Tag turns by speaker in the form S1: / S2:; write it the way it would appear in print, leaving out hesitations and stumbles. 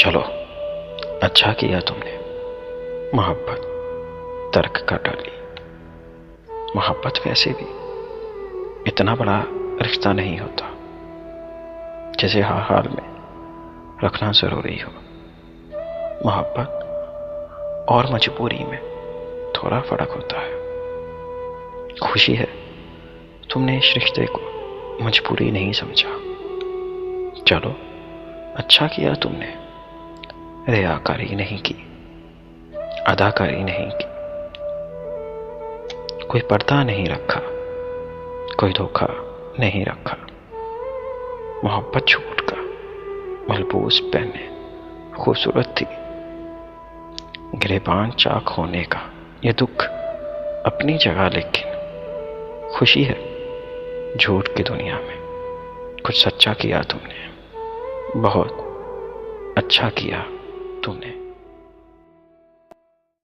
S1: चलो, अच्छा किया तुमने मोहब्बत तर्क कर डाली। मोहब्बत वैसे भी इतना बड़ा रिश्ता नहीं होता जिसे हर हाल में रखना जरूरी हो। मोहब्बत और मजबूरी में थोड़ा फर्क होता है। खुशी है तुमने इस रिश्ते को मजबूरी नहीं समझा। चलो, अच्छा किया तुमने रियाकारी नहीं की, अदाकारी नहीं की, कोई पर्दा नहीं रखा, कोई धोखा नहीं रखा। मोहब्बत छूट का मलबूस पहने खूबसूरत थी, गिरेबान चाक होने का ये दुख अपनी जगह, लेकिन खुशी है झूठ की दुनिया में कुछ सच्चा किया तुमने, बहुत अच्छा किया तुमने।